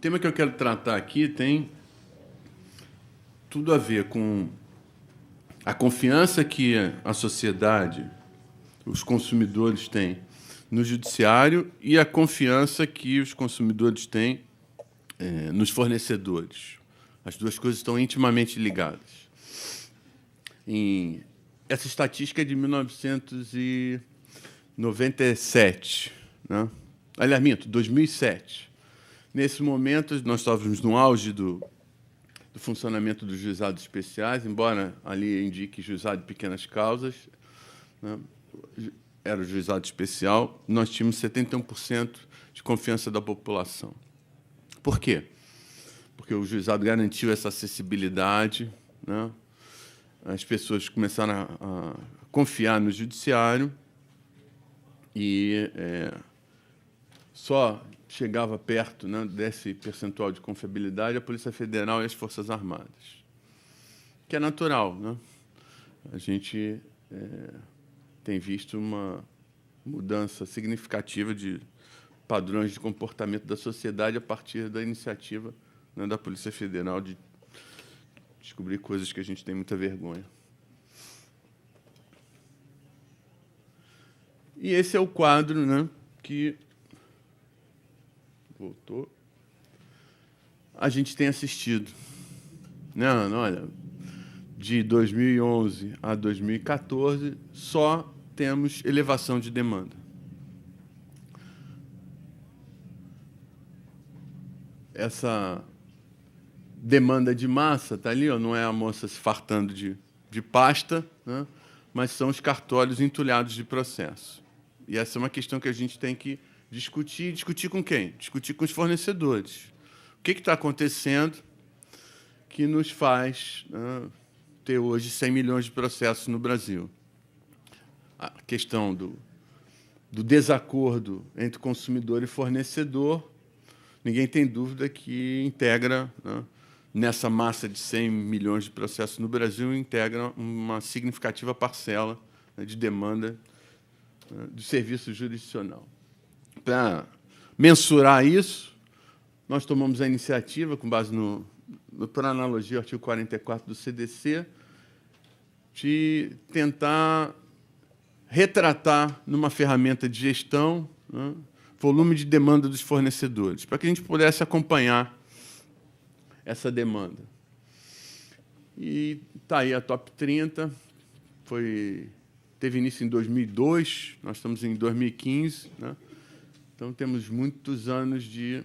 tema que eu quero tratar aqui tem tudo a ver com a confiança que a sociedade, os consumidores têm no judiciário e a confiança que os consumidores têm nos fornecedores. As duas coisas estão intimamente ligadas. Essa estatística é de 1997, né? Aliás, minto, 2007. Nesse momento, nós estávamos no auge do funcionamento dos juizados especiais, embora ali indique juizado de pequenas causas, né? Era o juizado especial, nós tínhamos 71% de confiança da população. Por quê? Porque o juizado garantiu essa acessibilidade, né? As pessoas começaram a confiar no judiciário e só chegava perto, né, desse percentual de confiabilidade a Polícia Federal e as Forças Armadas, que é natural, né? A gente tem visto uma mudança significativa de padrões de comportamento da sociedade a partir da iniciativa, né, da Polícia Federal de descobrir coisas que a gente tem muita vergonha. E esse é o quadro, né, que voltou, a gente tem assistido. Não, olha, de 2011 a 2014, só temos elevação de demanda. Essa demanda de massa está ali, ó, não é a moça se fartando de pasta, né, mas são os cartórios entulhados de processo. E essa é uma questão que a gente tem que discutir. Discutir com quem? Discutir com os fornecedores. O que está acontecendo que nos faz, né, ter hoje 100 milhões de processos no Brasil? A questão do desacordo entre consumidor e fornecedor, ninguém tem dúvida que integra, né, nessa massa de 100 milhões de processos no Brasil, integra uma significativa parcela, né, de demanda, né, do serviço jurisdicional. Para mensurar isso, nós tomamos a iniciativa, com base por analogia ao artigo 44 do CDC, de tentar retratar numa ferramenta de gestão, né, volume de demanda dos fornecedores, para que a gente pudesse acompanhar essa demanda. E está aí a Top 30, teve início em 2002, nós estamos em 2015, né? Então, temos muitos anos de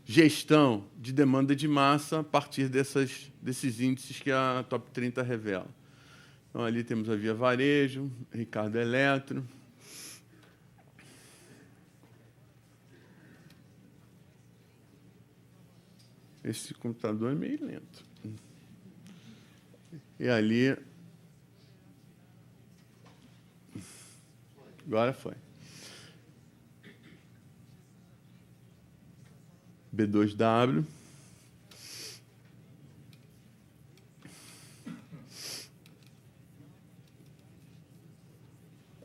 gestão de demanda de massa a partir desses índices que a Top 30 revela. Então, ali temos a Via Varejo, Ricardo Eletro. Esse computador é meio lento. E ali... Agora foi. B2W.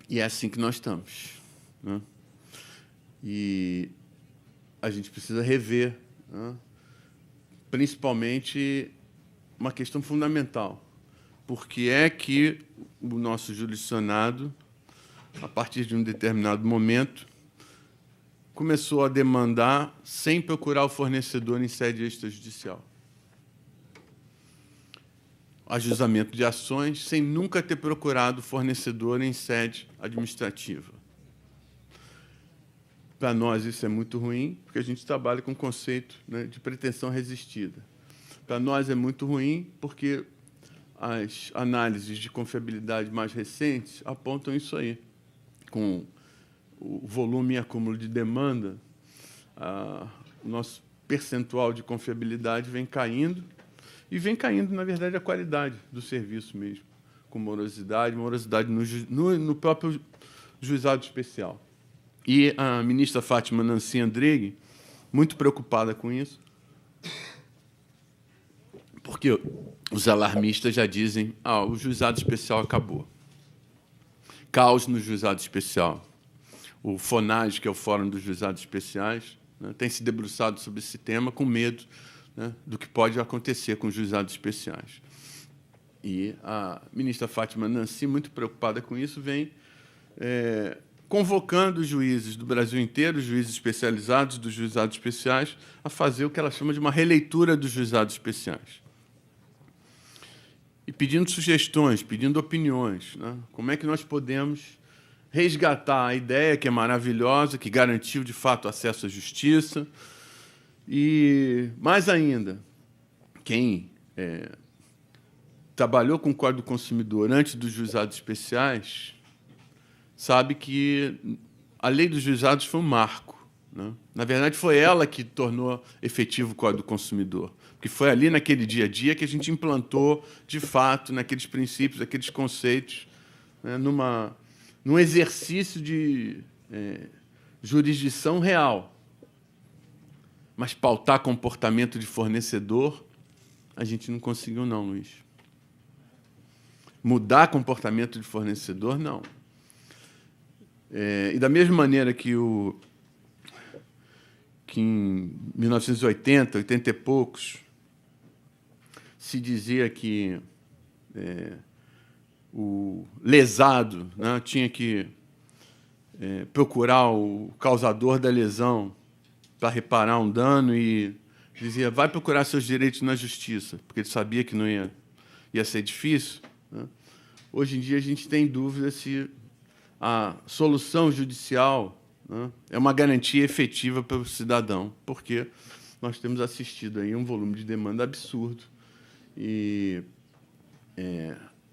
E é assim que nós estamos, né? E a gente precisa rever, né, principalmente uma questão fundamental. Por que é que o nosso jurisdicionado, a partir de um determinado momento, começou a demandar sem procurar o fornecedor em sede extrajudicial? Ajuizamento de ações sem nunca ter procurado o fornecedor em sede administrativa. Para nós, isso é muito ruim, porque a gente trabalha com o conceito, né, de pretensão resistida. Para nós, é muito ruim, porque as análises de confiabilidade mais recentes apontam isso aí. Com o volume e acúmulo de demanda, o nosso percentual de confiabilidade vem caindo, e vem caindo, na verdade, a qualidade do serviço mesmo, com morosidade no próprio juizado especial. E a ministra Fátima Nancy Andrighi, muito preocupada com isso, porque os alarmistas já dizem: o juizado especial acabou. Caos no juizado especial. O FONAGE, que é o Fórum dos Juizados Especiais, né, tem se debruçado sobre esse tema com medo, né, do que pode acontecer com os juizados especiais. E a ministra Fátima Nancy, muito preocupada com isso, vem convocando os juízes do Brasil inteiro, os juízes especializados dos juizados especiais, a fazer o que ela chama de uma releitura dos juizados especiais. E pedindo sugestões, pedindo opiniões, né? Como é que nós podemos resgatar a ideia, que é maravilhosa, que garantiu, de fato, acesso à justiça. E, mais ainda, quem trabalhou com o Código do Consumidor antes dos juizados especiais sabe que a lei dos juizados foi um marco, né? Na verdade, foi ela que tornou efetivo o Código do Consumidor, porque foi ali, naquele dia a dia, que a gente implantou, de fato, naqueles princípios, aqueles conceitos, né, num exercício de jurisdição real. Mas pautar comportamento de fornecedor, a gente não conseguiu, não, Luiz. Mudar comportamento de fornecedor, não. E da mesma maneira que em 1980, 80 e poucos, se dizia que o lesado, né, tinha que procurar o causador da lesão para reparar um dano e dizia, vai procurar seus direitos na justiça, porque ele sabia que não ia ser difícil, né? Hoje em dia, a gente tem dúvida se a solução judicial, né, é uma garantia efetiva para o cidadão, porque nós temos assistido aí um volume de demanda absurdo e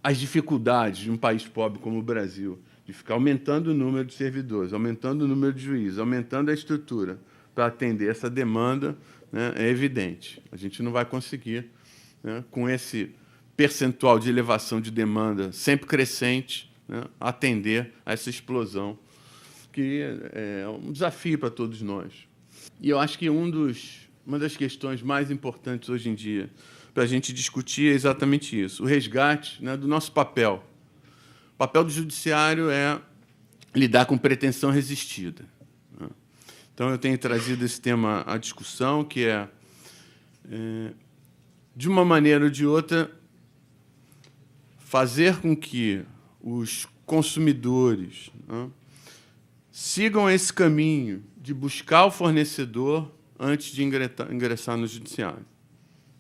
as dificuldades de um país pobre como o Brasil, de ficar aumentando o número de servidores, aumentando o número de juízes, aumentando a estrutura para atender essa demanda, né, é evidente. A gente não vai conseguir, né, com esse percentual de elevação de demanda sempre crescente, né, atender a essa explosão, que é um desafio para todos nós. E eu acho que uma das questões mais importantes hoje em dia para a gente discutir é exatamente isso, o resgate, né, do nosso papel. O papel do judiciário é lidar com pretensão resistida, né? Então, eu tenho trazido esse tema à discussão, que de uma maneira ou de outra, fazer com que os consumidores, né, sigam esse caminho de buscar o fornecedor antes de ingressar no judiciário.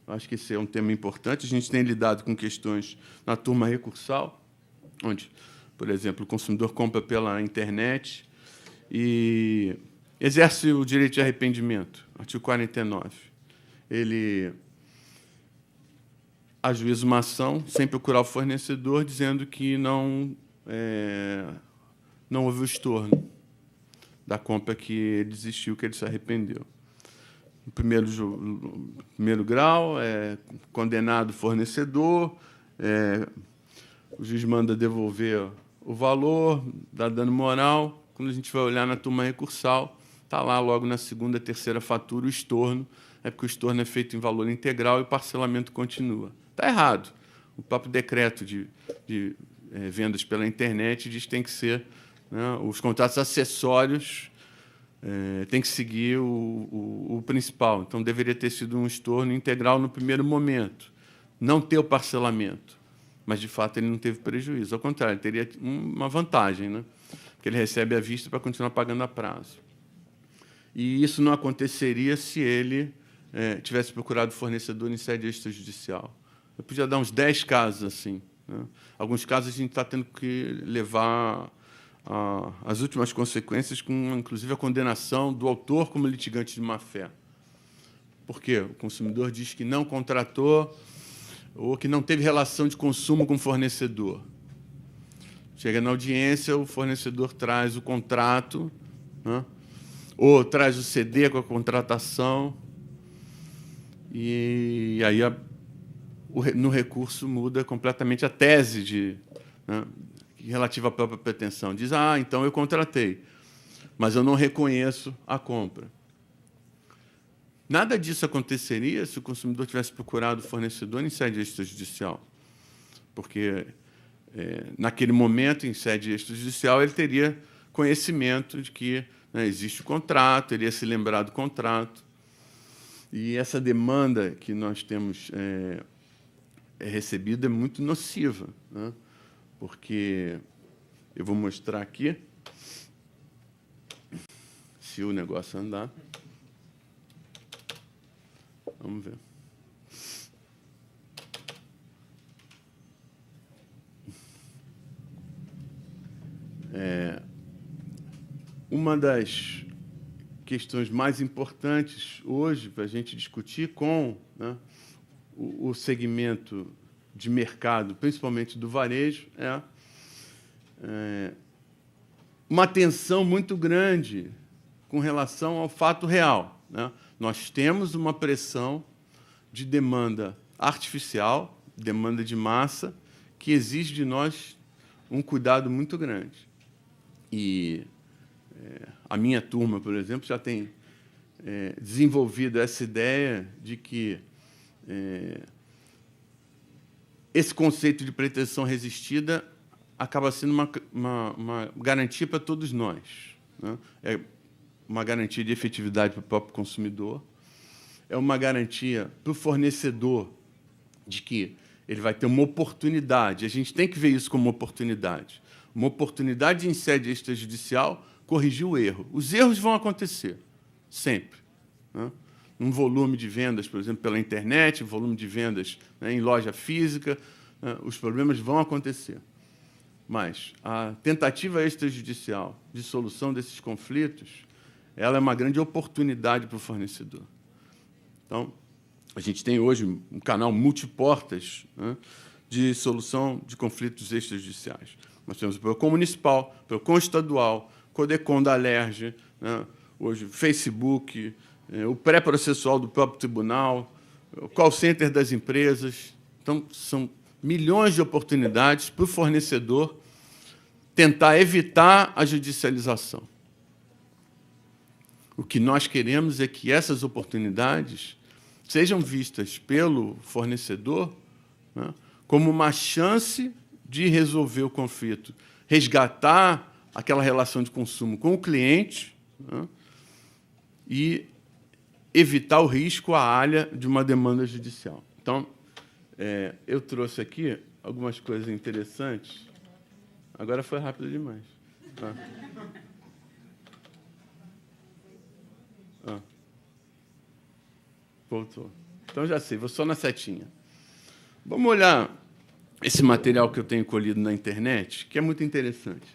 Acho que esse é um tema importante. A gente tem lidado com questões na turma recursal, onde, por exemplo, o consumidor compra pela internet e exerce o direito de arrependimento, artigo 49. Ele ajuiza uma ação sem procurar o fornecedor, dizendo que não houve o estorno da compra, que ele desistiu, que ele se arrependeu. No primeiro grau, condenado o fornecedor, o juiz manda devolver o valor, dá dano moral. Quando a gente vai olhar na turma recursal, está lá logo na segunda, terceira fatura o estorno, porque o estorno é feito em valor integral e o parcelamento continua. Está errado. O próprio decreto de vendas pela internet diz que tem que ser, né, os contratos acessórios tem que seguir o principal. Então, deveria ter sido um estorno integral no primeiro momento, não ter o parcelamento. Mas, de fato, ele não teve prejuízo. Ao contrário, ele teria uma vantagem, né? Porque ele recebe à vista para continuar pagando a prazo. E isso não aconteceria se ele tivesse procurado fornecedor em sede extrajudicial. Eu podia dar uns 10 casos assim, né? Alguns casos a gente está tendo que levar as últimas consequências, com, inclusive, a condenação do autor como litigante de má-fé. Por quê? O consumidor diz que não contratou ou que não teve relação de consumo com o fornecedor. Chega na audiência, o fornecedor traz o contrato, né, ou traz o CD com a contratação, e aí no recurso muda completamente a tese né, relativa à própria pretensão. Diz, então eu contratei, mas eu não reconheço a compra. Nada disso aconteceria se o consumidor tivesse procurado o fornecedor em sede extrajudicial, porque, naquele momento, em sede extrajudicial, ele teria conhecimento de que né? Existe o contrato, ele ia se lembrar do contrato. E essa demanda que nós temos recebido é muito nociva, né? Porque eu vou mostrar aqui, se o negócio andar. Vamos ver. Uma das questões mais importantes hoje para a gente discutir com, né, o segmento de mercado, principalmente do varejo, é uma tensão muito grande com relação ao fato real, né? Nós temos uma pressão de demanda artificial, demanda de massa, que exige de nós um cuidado muito grande. E a minha turma, por exemplo, já tem desenvolvido essa ideia de que esse conceito de pretensão resistida acaba sendo uma garantia para todos nós, né? É uma garantia de efetividade para o próprio consumidor, é uma garantia para o fornecedor de que ele vai ter uma oportunidade. A gente tem que ver isso como uma oportunidade em sede extrajudicial corrigir o erro. Os erros vão acontecer, sempre, né? Um volume de vendas, por exemplo, pela internet, um volume de vendas, né, em loja física, né, os problemas vão acontecer. Mas a tentativa extrajudicial de solução desses conflitos, ela é uma grande oportunidade para o fornecedor. Então, a gente tem hoje um canal multiportas, né, de solução de conflitos extrajudiciais. Nós temos o PROCON municipal, o PROCON estadual, o CODECON da Alerj, né, hoje o Facebook, o pré-processual do próprio tribunal, o call center das empresas. Então, são milhões de oportunidades para o fornecedor tentar evitar a judicialização. O que nós queremos é que essas oportunidades sejam vistas pelo fornecedor, né, como uma chance de resolver o conflito, resgatar aquela relação de consumo com o cliente, né, e evitar o risco, a alha de uma demanda judicial. Então, eu trouxe aqui algumas coisas interessantes. Agora foi rápido demais. Voltou. Então, já sei, vou só na setinha. Vamos olhar esse material que eu tenho colhido na internet, que é muito interessante.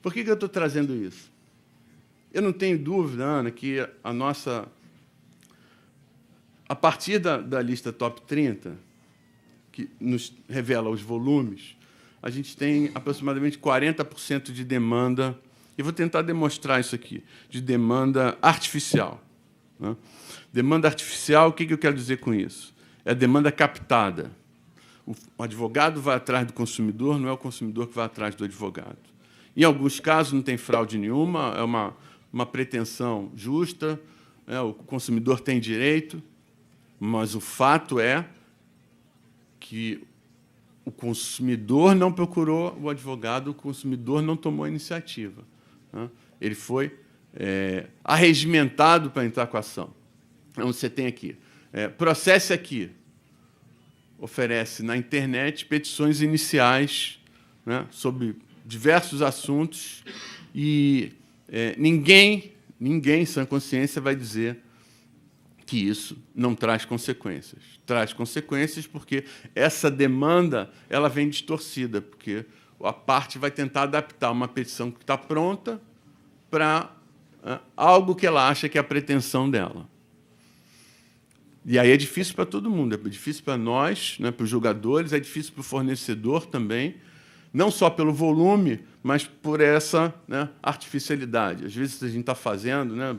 Por que eu estou trazendo isso? Eu não tenho dúvida, Ana, que a partir da lista Top 30, que nos revela os volumes, a gente tem aproximadamente 40% de demanda, e vou tentar demonstrar isso aqui, de demanda artificial, né? Demanda artificial, o que eu quero dizer com isso? É a demanda captada. O advogado vai atrás do consumidor, não é o consumidor que vai atrás do advogado. Em alguns casos, não tem fraude nenhuma, é uma pretensão justa, o consumidor tem direito, mas o fato é que o consumidor não procurou o advogado, o consumidor não tomou a iniciativa, né? Ele foi arregimentado para entrar com a ação. Então, você tem aqui, Processe Aqui, oferece na internet petições iniciais, né, sobre diversos assuntos, e ninguém, em sã consciência, vai dizer que isso não traz consequências. Traz consequências porque essa demanda ela vem distorcida, porque a parte vai tentar adaptar uma petição que está pronta para algo que ela acha que é a pretensão dela. E aí é difícil para todo mundo, é difícil para nós, né, para os julgadores, é difícil para o fornecedor também, não só pelo volume, mas por essa, né, artificialidade. Às vezes a gente está fazendo, né,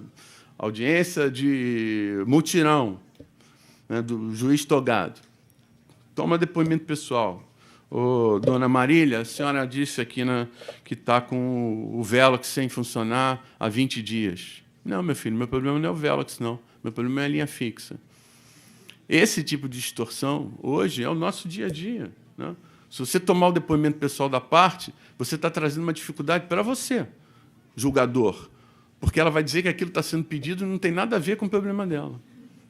audiência de mutirão, né, do juiz togado. Toma depoimento pessoal. Ô, dona Marília, a senhora disse aqui, né, que está com o Velox sem funcionar há 20 dias. Não, meu filho, meu problema não é o Velox, não. Meu problema é a linha fixa. Esse tipo de distorção, hoje, é o nosso dia a dia, né? Se você tomar o depoimento pessoal da parte, você está trazendo uma dificuldade para você, julgador, porque ela vai dizer que aquilo está sendo pedido e não tem nada a ver com o problema dela.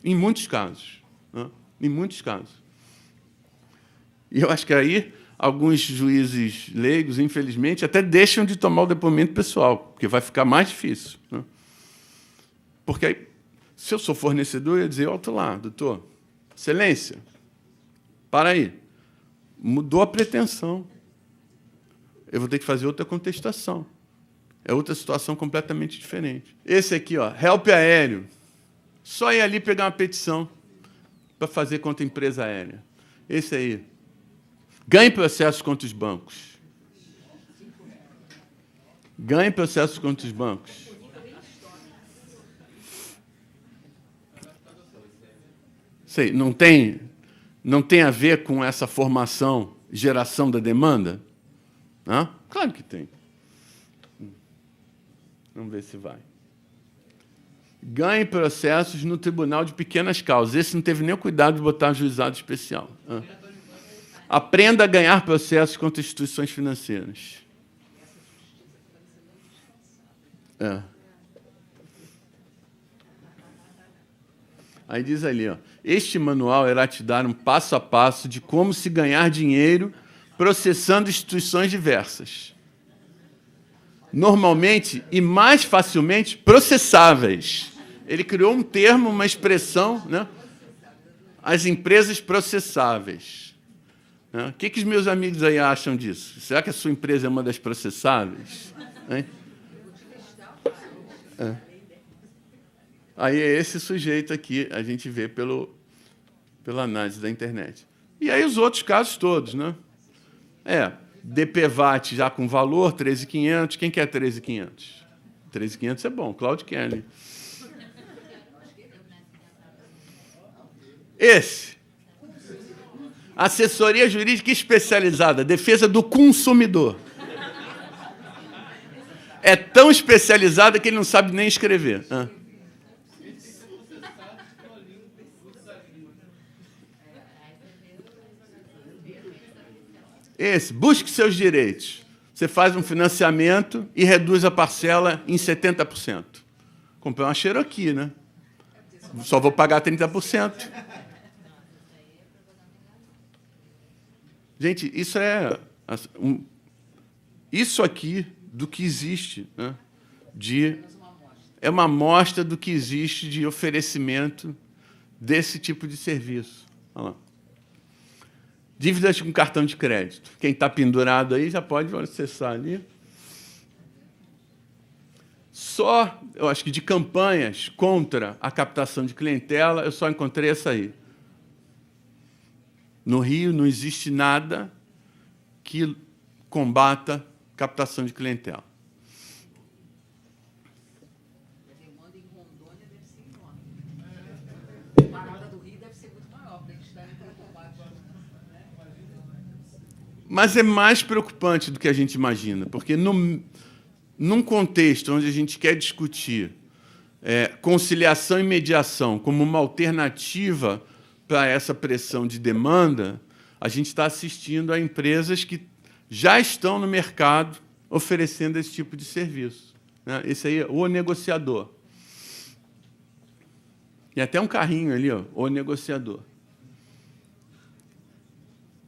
Em muitos casos. Né? Em muitos casos. E eu acho que aí alguns juízes leigos, infelizmente, até deixam de tomar o depoimento pessoal, porque vai ficar mais difícil. Né? Porque aí, se eu sou fornecedor, eu ia dizer, olha lá, doutor, excelência, para aí. Mudou a pretensão. Eu vou ter que fazer outra contestação. É outra situação completamente diferente. Esse aqui, ó, help aéreo. Só ir ali pegar uma petição para fazer contra a empresa aérea. Esse aí. Ganhe processos contra os bancos. Ganhe processos contra os bancos. Sei, não tem a ver com essa formação, geração da demanda? Hã? Claro que tem. Vamos ver se vai. Ganhe processos no tribunal de pequenas causas. Esse não teve nem o cuidado de botar juizado especial. Hã? Aprenda a ganhar processos contra instituições financeiras. É. Aí diz ali, ó, este manual irá te dar um passo a passo de como se ganhar dinheiro processando instituições diversas. Normalmente e mais facilmente processáveis. Ele criou um termo, uma expressão, né? As empresas processáveis. O que os meus amigos aí acham disso? Será que a sua empresa é uma das processáveis? Hein? É. Aí é esse sujeito aqui, a gente vê pela análise da internet. E aí os outros casos todos, né? DPVAT já com valor, 13.500. Quem quer 13.500? 13.500 é bom, Claudio Kelly. Esse. Assessoria jurídica especializada, defesa do consumidor. É tão especializada que ele não sabe nem escrever. Esse, busque seus direitos. Você faz um financiamento e reduz a parcela em 70%. Comprei uma Cherokee, né? Só vou pagar 30%. Gente, isso é isso aqui do que existe, né? É uma amostra do que existe de oferecimento desse tipo de serviço. Olha lá. Dívidas com cartão de crédito. Quem está pendurado aí já pode acessar ali. Só, eu acho que de campanhas contra a captação de clientela, eu só encontrei essa aí. No Rio não existe nada que combata captação de clientela. A demanda em Rondônia deve ser enorme. A parada do Rio deve ser muito maior, para eles estarem preocupados. Mas é mais preocupante do que a gente imagina, porque num contexto onde a gente quer discutir conciliação e mediação como uma alternativa para essa pressão de demanda, a gente está assistindo a empresas que já estão no mercado oferecendo esse tipo de serviço. Né? Esse aí é o negociador. E até um carrinho ali, ó, o negociador.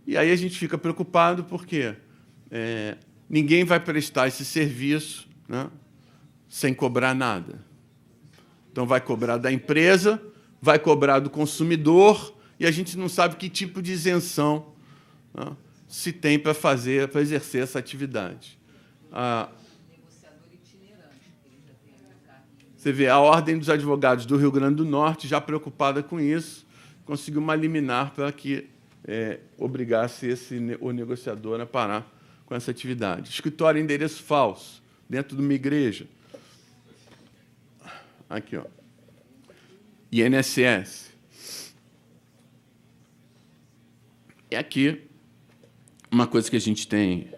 E aí a gente fica preocupado porque ninguém vai prestar esse serviço, né, sem cobrar nada. Então, vai cobrar da empresa, vai cobrar do consumidor, e a gente não sabe que tipo de isenção, né, se tem para exercer essa atividade. Você vê, a Ordem dos Advogados do Rio Grande do Norte, já preocupada com isso, conseguiu uma liminar para que obrigasse o negociador a parar com essa atividade. Escritório em endereço falso, dentro de uma igreja. Aqui, ó. INSS. E aqui, uma coisa que a gente tem...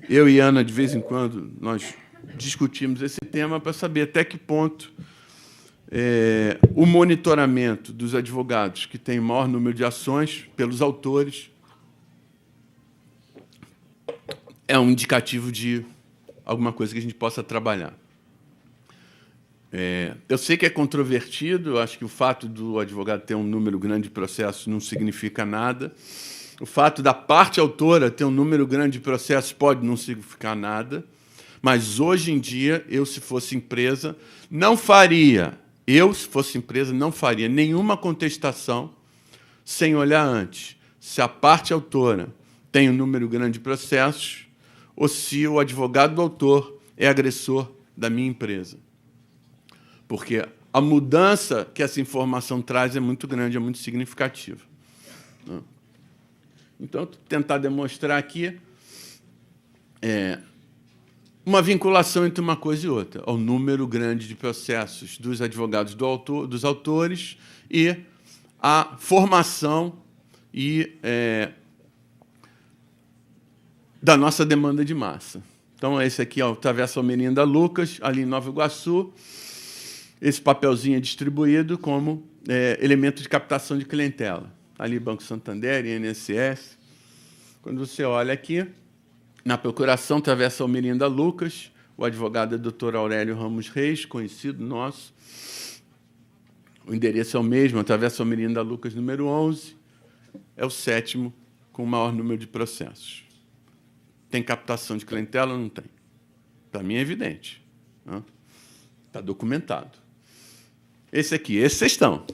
eu e Ana, de vez em quando, nós discutimos esse tema para saber até que ponto o monitoramento dos advogados que têm maior número de ações pelos autores é um indicativo de alguma coisa que a gente possa trabalhar. Eu sei que é controvertido, eu acho que o fato do advogado ter um número grande de processos não significa nada. O fato da parte autora ter um número grande de processos pode não significar nada, mas hoje em dia, se fosse empresa, não faria nenhuma contestação sem olhar antes se a parte autora tem um número grande de processos ou se o advogado do autor é agressor da minha empresa. Porque a mudança que essa informação traz é muito grande, é muito significativa. Então, tentar demonstrar aqui uma vinculação entre uma coisa e outra, ao número grande de processos dos advogados dos autores e a formação da nossa demanda de massa. Então, esse aqui é o Travessa Almerinda Lucas, ali em Nova Iguaçu. Esse papelzinho é distribuído como elemento de captação de clientela. Ali, Banco Santander, INSS. Quando você olha aqui, na procuração, Travessa Almerinda Lucas, o advogado é Dr. Aurélio Ramos Reis, conhecido nosso. O endereço é o mesmo, Travessa Almerinda Lucas, número 11. É o 7º com o maior número de processos. Tem captação de clientela ou não tem? Para mim é evidente. Está documentado. Esse aqui, esse vocês estão.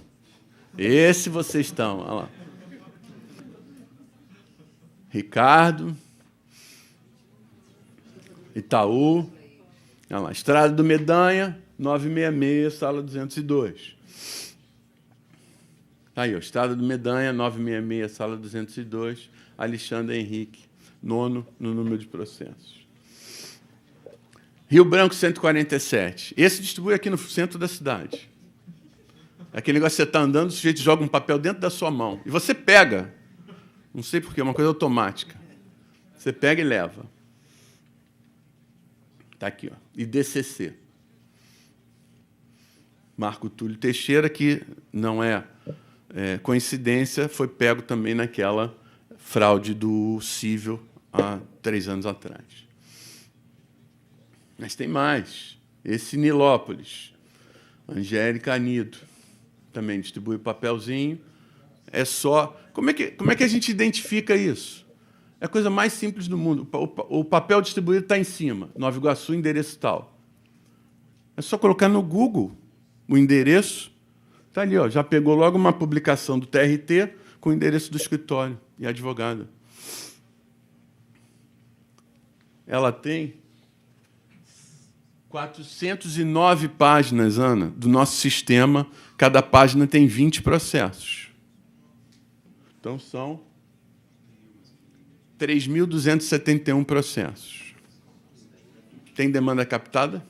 Esse vocês estão. Olha lá. Ricardo. Itaú. Olha lá. Estrada do Medanha, 966, sala 202. Aí, ó, Estrada do Medanha, 966, sala 202. Alexandre Henrique, 9º no número de processos. Rio Branco, 147. Esse distribui aqui no centro da cidade. Aquele negócio que você está andando, o sujeito joga um papel dentro da sua mão. E você pega. Não sei porquê, é uma coisa automática. Você pega e leva. Está aqui, ó. IDCC. Marco Túlio Teixeira, que não é coincidência, foi pego também naquela fraude do Cível há 3 anos atrás. Mas tem mais. Esse Nilópolis. Angélica Anido. Também distribui papelzinho. É só... Como é que a gente identifica isso? É a coisa mais simples do mundo. O papel distribuído está em cima. Nova Iguaçu, endereço tal. É só colocar no Google o endereço. Está ali, ó, já pegou logo uma publicação do TRT com o endereço do escritório e a advogada. Ela tem 409 páginas, Ana, do nosso sistema. Cada página tem 20 processos. Então, são 3.271 processos. Tem demanda captada?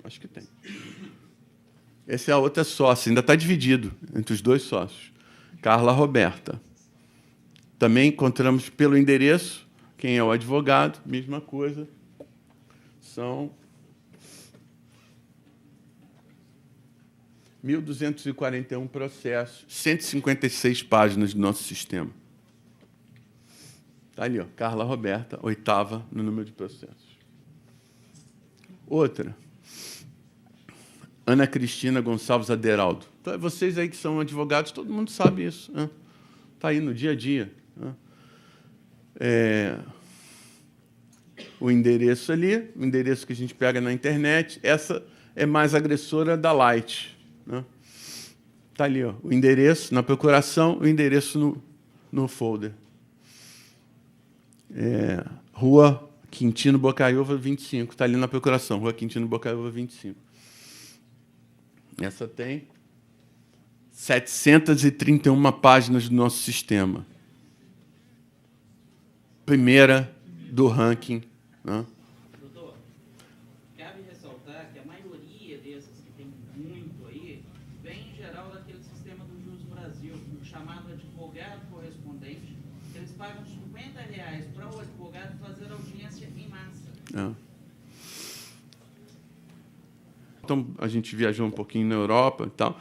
Acho que tem. Essa é a outra sócia, ainda está dividido entre os 2 sócios. Carla Roberta. Também encontramos pelo endereço quem é o advogado, mesma coisa. São 1.241 processos, 156 páginas do nosso sistema. Está ali, ó, Carla Roberta, 8ª no número de processos. Outra, Ana Cristina Gonçalves Aderaldo. Então, vocês aí que são advogados, todo mundo sabe isso. Está aí no dia a dia. O endereço ali, o endereço que a gente pega na internet, essa é mais agressora da Light. Está ali, ó, o endereço na procuração, o endereço no folder. Rua Quintino Bocaiúva, 25. Está ali na procuração, Rua Quintino Bocaiúva, 25. Essa tem 731 páginas do nosso sistema. Primeira do ranking. Doutor, cabe ressaltar que a maioria desses que tem muito aí vem, em geral, daquele sistema do Jus Brasil, chamado advogado correspondente. Eles pagam R$50 para o advogado fazer audiência em massa. Então, a gente viajou um pouquinho na Europa e tal.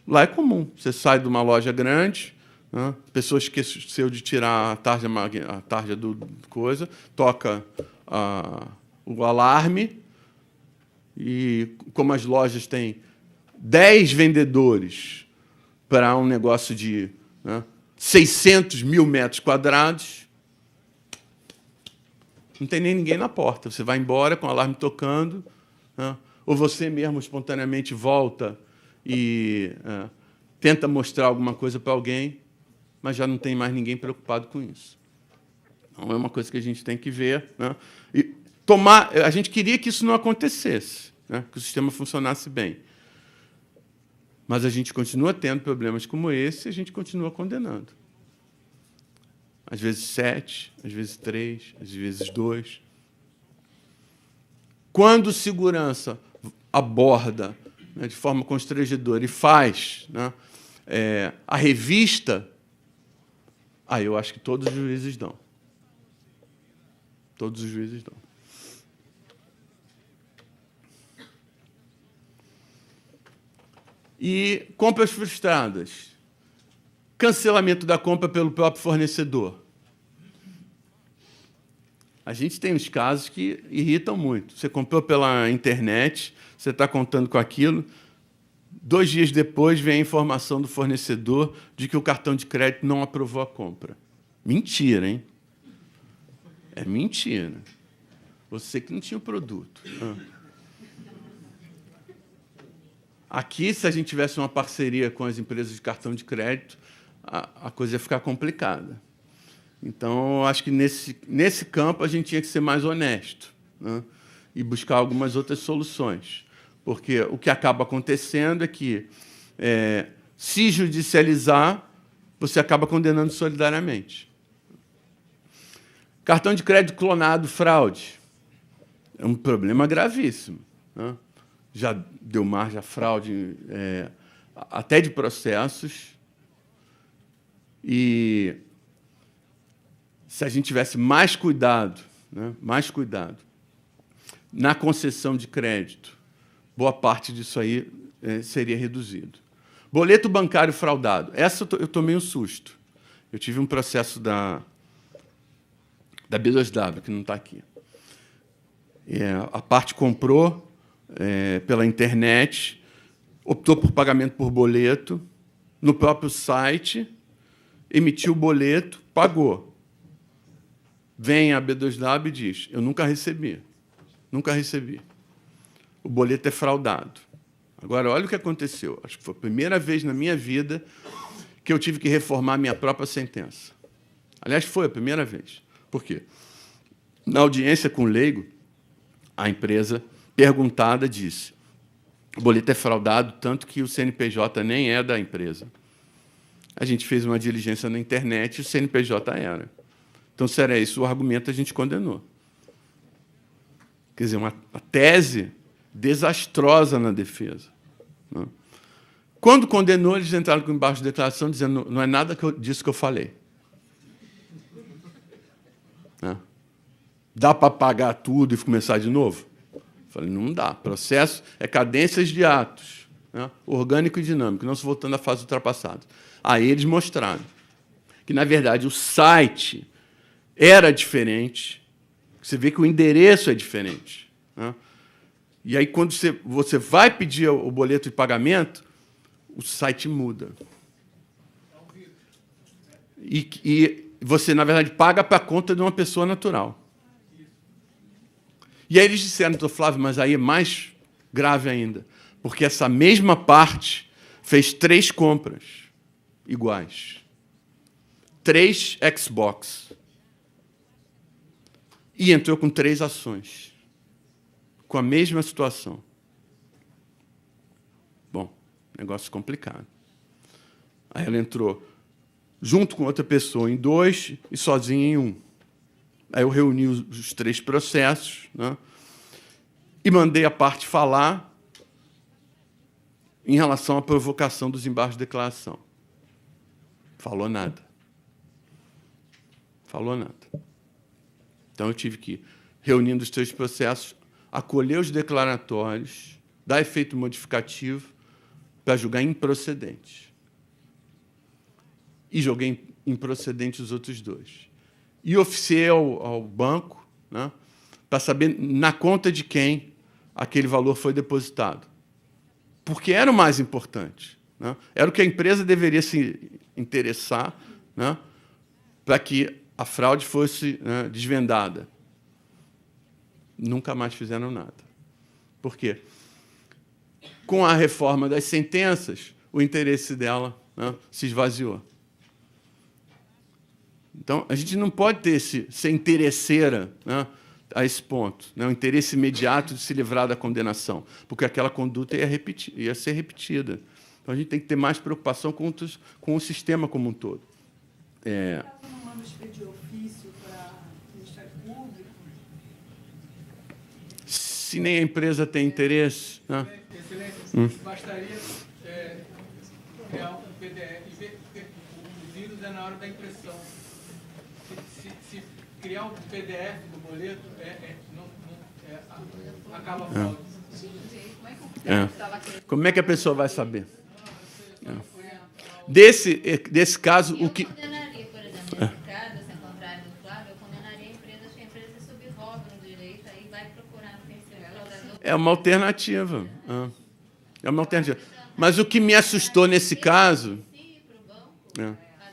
Lá é comum. Você sai de uma loja grande, né? A pessoa esqueceu de tirar a tarja do coisa, toca o alarme, E como as lojas têm 10 vendedores para um negócio de 600 mil metros quadrados, não tem nem ninguém na porta. Você vai embora com o alarme tocando, ou você mesmo espontaneamente volta e tenta mostrar alguma coisa para alguém, mas já não tem mais ninguém preocupado com isso. Então, é uma coisa que a gente tem que ver. E a gente queria que isso não acontecesse, que o sistema funcionasse bem. Mas a gente continua tendo problemas como esse e a gente continua condenando. Às vezes 7, às vezes 3, às vezes 2. Quando o segurança aborda de forma constrangedora e faz a revista, aí eu acho que todos os juízes dão. Todos os juízes dão. E compras frustradas. Cancelamento da compra pelo próprio fornecedor. A gente tem uns casos que irritam muito. Você comprou pela internet, você está contando com aquilo, 2 dias depois vem a informação do fornecedor de que o cartão de crédito não aprovou a compra. Mentira, hein? É mentira. Você que não tinha o produto. Aqui, se a gente tivesse uma parceria com as empresas de cartão de crédito, a coisa ia ficar complicada. Então, eu acho que nesse campo a gente tinha que ser mais honesto e buscar algumas outras soluções. Porque o que acaba acontecendo é que, se judicializar, você acaba condenando solidariamente. Cartão de crédito clonado, fraude. É um problema gravíssimo. Já deu margem à fraude, até de processos. E se a gente tivesse mais cuidado na concessão de crédito, boa parte disso aí seria reduzido. Boleto bancário fraudado. Essa eu tomei um susto. Eu tive um processo da B2W, que não está aqui. A parte comprou pela internet, optou por pagamento por boleto, no próprio site, emitiu o boleto, pagou. Vem a B2W e diz, eu nunca recebi. Nunca recebi. O boleto é fraudado. Agora, olha o que aconteceu. Acho que foi a primeira vez na minha vida que eu tive que reformar a minha própria sentença. Aliás, foi a primeira vez. Por quê? Na audiência com o leigo, a empresa perguntada disse, o boleto é fraudado, tanto que o CNPJ nem é da empresa. A gente fez uma diligência na internet e o CNPJ era. Então, se era esse o argumento, a gente condenou. Quer dizer, uma tese desastrosa na defesa. Quando condenou, eles entraram com embaixo de declaração dizendo não é nada disso que eu falei. Dá para pagar tudo e começar de novo? Falei, não dá. Processo é cadências de atos, orgânico e dinâmico, não se voltando à fase ultrapassada. Aí eles mostraram que, na verdade, o site era diferente. Você vê que o endereço é diferente. E aí, quando você vai pedir o boleto de pagamento, o site muda. E você, na verdade, paga para a conta de uma pessoa natural. E aí eles disseram, doutor Flávio, mas aí é mais grave ainda, porque essa mesma parte fez 3 compras iguais. 3 Xbox. E entrou com 3 ações, com a mesma situação. Bom, negócio complicado. Aí ela entrou junto com outra pessoa em 2 e sozinha em 1. Aí eu reuni os 3 processos, e mandei a parte falar em relação à provocação dos embargos de declaração. Falou nada. Falou nada. Então, eu tive que, reunindo os 3 processos, acolher os declaratórios, dar efeito modificativo para julgar improcedente. E joguei improcedente os outros 2. E oficiei ao banco para saber na conta de quem aquele valor foi depositado. Porque era o mais importante, né? Era o que a empresa deveria se interessar, né, para que a fraude fosse, né, desvendada. Nunca mais fizeram nada. Por quê? Com a reforma das sentenças, o interesse dela, né, se esvaziou. Então, a gente não pode ser interesseira, né, a esse ponto, né, o interesse imediato de se livrar da condenação, porque aquela conduta ia ser repetida. Então, a gente tem que ter mais preocupação com o sistema como um todo. Caso não manda expedir ofício para o Ministério Público? Se nem a empresa tem interesse, né? Excelência, bastaria criar um PDF, o vírus é na hora da impressão. Se criar um PDF do boleto, acaba a fraude. Como é que a pessoa vai saber? Desse caso, o que... Eu condenaria, por exemplo, nesse caso, se encontrarem no Flávio, eu condenaria a empresa, acho que a empresa subroga no direito, aí vai procurar no terceiro. É uma alternativa. É uma alternativa. Mas o que me assustou nesse caso... Fazer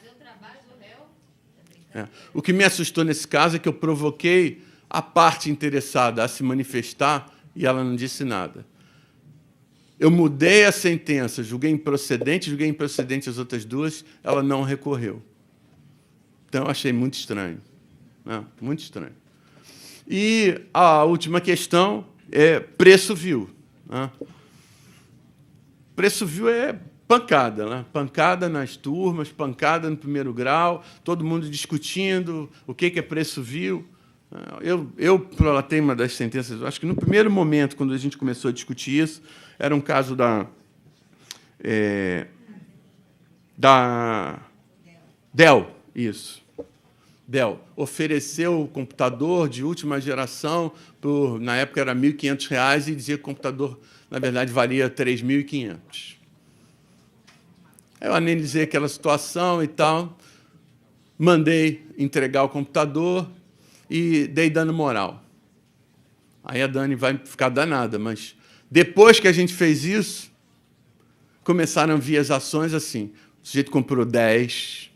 o trabalho do réu. O que me assustou nesse caso é que eu provoquei a parte interessada a se manifestar e ela não disse nada. Eu mudei a sentença, julguei improcedente as outras duas, ela não recorreu. Então, eu achei muito estranho. Né? Muito estranho. E a última questão é preço vil. Né? Preço vil é pancada, né? Pancada nas turmas, pancada no primeiro grau, todo mundo discutindo o que é preço vil. Eu prolatei uma das sentenças, acho que no primeiro momento, quando a gente começou a discutir isso, era um caso da Dell, isso. Dell ofereceu o computador de última geração, na época era R$ 1.500, e dizia que o computador, na verdade, valia R$ 3.500. Eu analisei aquela situação e tal, mandei entregar o computador e dei dano moral. Aí a Dani vai ficar danada, mas depois que a gente fez isso, começaram a vir as ações assim. O sujeito comprou 10,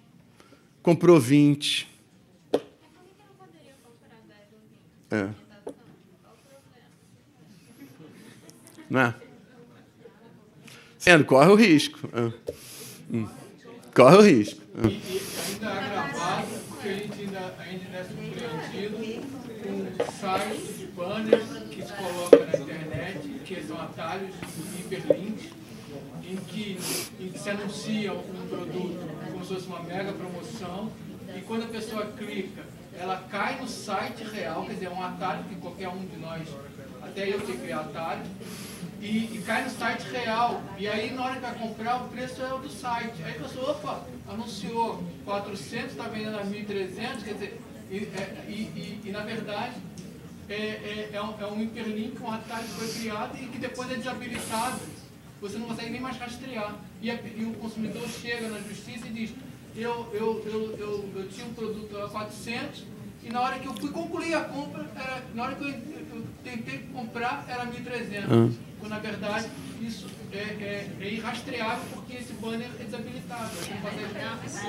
comprou 20. Não é? Sendo, corre o risco. Corre o risco. E ainda é agravado, porque a gente ainda é surpreendido com sites de banner que se coloca na internet, que são atalhos de hiperlinks, em que se anuncia um produto como se fosse uma mega promoção, e quando a pessoa clica, ela cai no site real, quer dizer, é um atalho que qualquer um de nós, até eu sei criar atalho, e cai no site real. E aí, na hora que vai comprar, o preço é o do site. Aí a pessoa, opa, anunciou 400, está vendendo a 1.300, quer dizer, e na verdade, é um hiperlink, um atalho que foi criado e que depois é desabilitado. Você não consegue nem mais rastrear. E o consumidor chega na justiça e diz, eu tinha um produto a 400, e na hora que eu fui concluir a compra, na hora que eu tentei comprar, era 1.300. Quando, na verdade, isso é irrastreável, porque esse banner é desabilitado.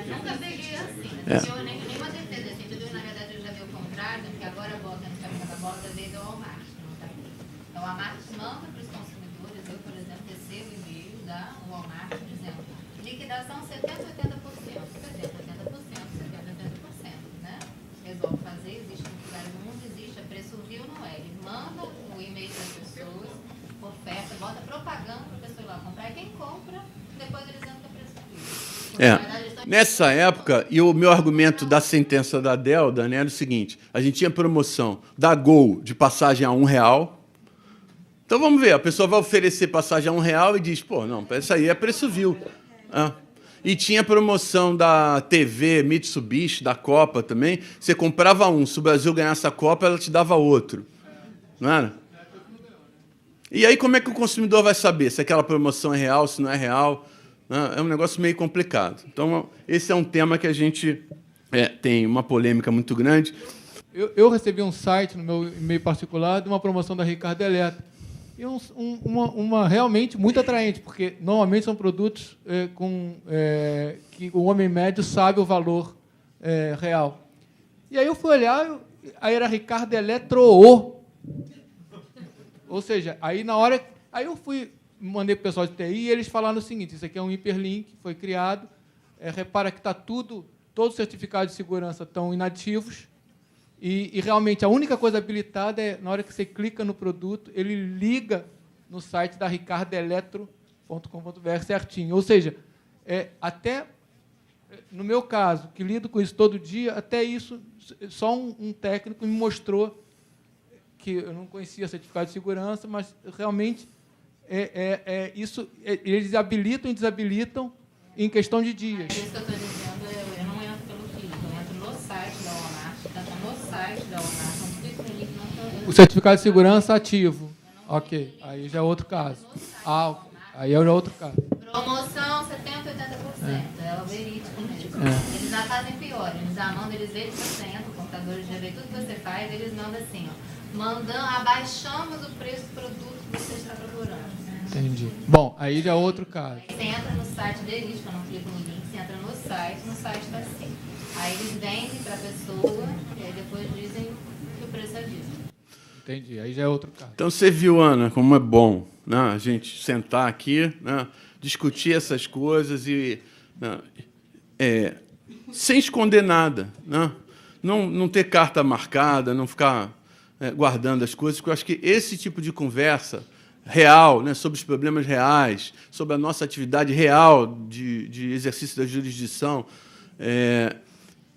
Nunca peguei assim. Nenhuma defesa assim. Na verdade, eu já vi o contrário, porque agora a volta no caminho da bola, às vezes é o Walmart. Então, a Walmart manda para os consumidores, eu, por exemplo, recebo e-mail da Walmart, dizendo, liquidação 70%, 80%, 70%, 80%, né? Resolve fazer, existe no lugar do mundo, existe, a preço vil não é. Ele manda o e-mail para as pessoas, oferta, bota propaganda para a pessoa ir lá comprar, e quem compra, depois eles entram para preço vil. Nessa época, e o meu argumento da sentença da Dell, Dani, era o seguinte, a gente tinha promoção da Gol de passagem a R$1. Então, vamos ver, a pessoa vai oferecer passagem a R$1 e diz, pô, não, isso aí é preço vil. E tinha promoção da TV Mitsubishi, da Copa também. Você comprava um, se o Brasil ganhasse a Copa, ela te dava outro. Não era? E aí, como é que o consumidor vai saber se aquela promoção é real, se não é real? É um negócio meio complicado. Então, esse é um tema que a gente tem uma polêmica muito grande. Eu recebi um site no meu e-mail particular de uma promoção da Ricardo Eletro. e uma realmente muito atraente, porque normalmente são produtos que o homem médio sabe o valor real. E aí eu fui olhar, aí era Ricardo Eletro. Ou seja, aí na hora... Aí eu mandei para o pessoal de TI e eles falaram o seguinte: isso aqui é um hiperlink, foi criado, repara que está todos os certificados de segurança estão inativos, e realmente a única coisa habilitada é, na hora que você clica no produto, ele liga no site da ricardoeletro.com.br certinho. Ou seja, até no meu caso, que lido com isso todo dia, até isso, só um técnico me mostrou que eu não conhecia certificado de segurança, mas realmente isso, eles habilitam e desabilitam em questão de dias. Isso que eu estou dizendo, eu não entro pelo clique, eu entro no site da Walmart, no site da Walmart, não clico no link, não. O certificado de segurança ativo. Ok, aí já é outro caso. Aí é outro caso. Promoção 70%, 80%. É o verídico mesmo. Eles já fazem pior, eles já mandam, eles veem que você entra, o computador já vê tudo que você faz, eles mandam assim, abaixamos o preço do produto que você está procurando. Entendi. Bom, aí já é outro caso. Aí você entra no site deles, eu não clico no link, você entra no site está assim. Aí eles vendem para a pessoa e aí depois dizem que o preço é disso. Entendi, aí já é outro caso. Então, você viu, Ana, como é bom, né, a gente sentar aqui, né, discutir essas coisas e sem esconder nada, né? Não ter carta marcada, não ficar guardando as coisas, porque eu acho que esse tipo de conversa real, né, sobre os problemas reais, sobre a nossa atividade real de exercício da jurisdição,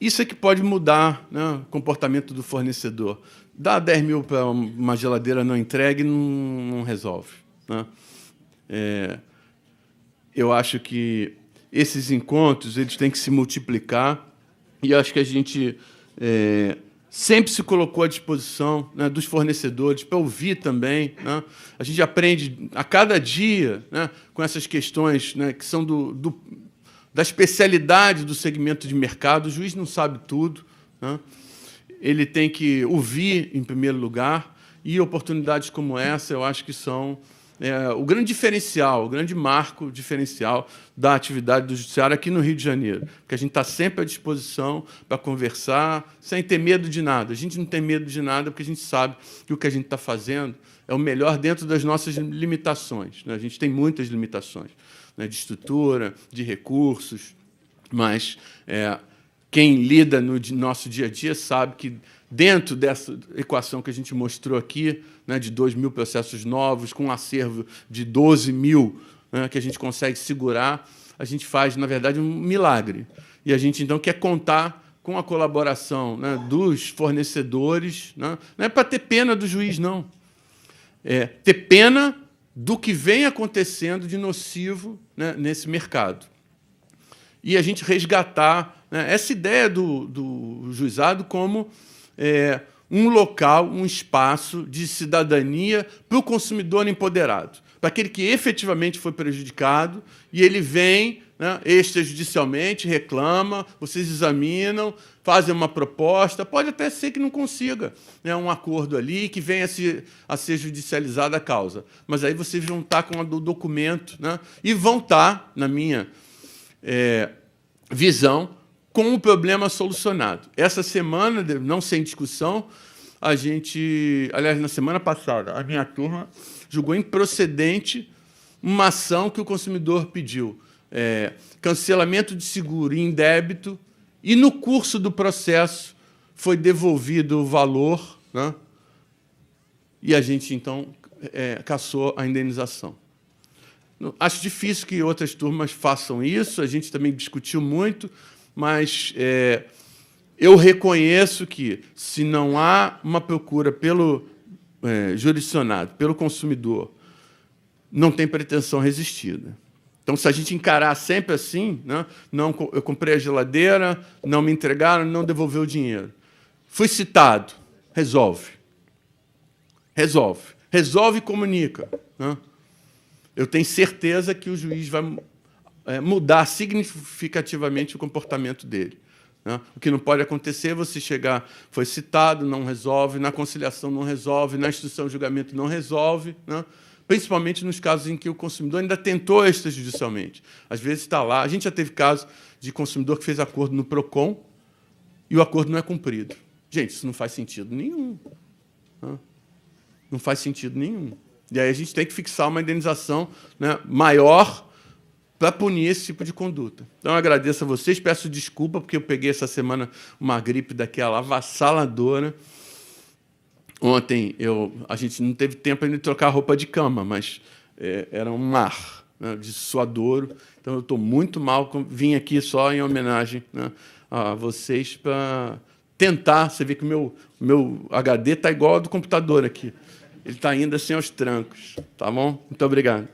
isso é que pode mudar, né, o comportamento do fornecedor. Dar 10 mil para uma geladeira não entregue não resolve, né? Eu acho que esses encontros eles têm que se multiplicar, e eu acho que a gente sempre se colocou à disposição, né, dos fornecedores para ouvir também, né? A gente aprende a cada dia, né, com essas questões, né, que são da especialidade do segmento de mercado. O juiz não sabe tudo, né? Ele tem que ouvir, em primeiro lugar, e oportunidades como essa, eu acho que são o grande diferencial, o grande marco diferencial da atividade do Judiciário aqui no Rio de Janeiro, porque a gente está sempre à disposição para conversar, sem ter medo de nada. A gente não tem medo de nada porque a gente sabe que o que a gente está fazendo é o melhor dentro das nossas limitações, né? A gente tem muitas limitações, né, de estrutura, de recursos, mas quem lida no nosso dia a dia sabe que, dentro dessa equação que a gente mostrou aqui, né, de 2 mil processos novos, com um acervo de 12 mil, né, que a gente consegue segurar, a gente faz, na verdade, um milagre. E a gente, então, quer contar com a colaboração, né, dos fornecedores, né? Não é para ter pena do juiz, não. É ter pena do que vem acontecendo de nocivo, né, nesse mercado. E a gente resgatar, né, essa ideia do juizado como um local, um espaço de cidadania para o consumidor empoderado, para aquele que efetivamente foi prejudicado, e ele vem, né, extrajudicialmente, reclama, vocês examinam, fazem uma proposta, pode até ser que não consiga, né, um acordo ali, que venha a ser judicializada a causa. Mas aí vocês vão estar com o documento, né, e vão estar, na minha visão, com o problema solucionado. Essa semana, não sem discussão, a gente... Aliás, na semana passada, a minha turma julgou improcedente uma ação que o consumidor pediu. Cancelamento de seguro em débito, e, no curso do processo, foi devolvido o valor, né, e a gente, então, cassou a indenização. Acho difícil que outras turmas façam isso, a gente também discutiu muito, mas eu reconheço que, se não há uma procura pelo jurisdicionado, pelo consumidor, não tem pretensão resistida. Então, se a gente encarar sempre assim, né, eu comprei a geladeira, não me entregaram, não devolveu o dinheiro. Fui citado, resolve. Resolve. Resolve e comunica, né? Eu tenho certeza que o juiz vai mudar significativamente o comportamento dele, né? O que não pode acontecer é você chegar, foi citado, não resolve, na conciliação não resolve, na instrução de julgamento não resolve, né? principalmente nos casos em que o consumidor ainda tentou extrajudicialmente. Às vezes está lá. A gente já teve caso de consumidor que fez acordo no PROCON e o acordo não é cumprido. Gente, isso não faz sentido nenhum. Não faz sentido nenhum. E aí a gente tem que fixar uma indenização, né, maior para punir esse tipo de conduta. Então, eu agradeço a vocês, peço desculpa, porque eu peguei essa semana uma gripe daquela avassaladora. Ontem a gente não teve tempo ainda de trocar roupa de cama, mas era um mar, né, de suadouro. Então, eu estou muito mal. Vim aqui só em homenagem, né, a vocês para tentar. Você vê que o meu HD está igual ao do computador aqui. Ele está ainda assim aos trancos. Tá bom? Muito obrigado.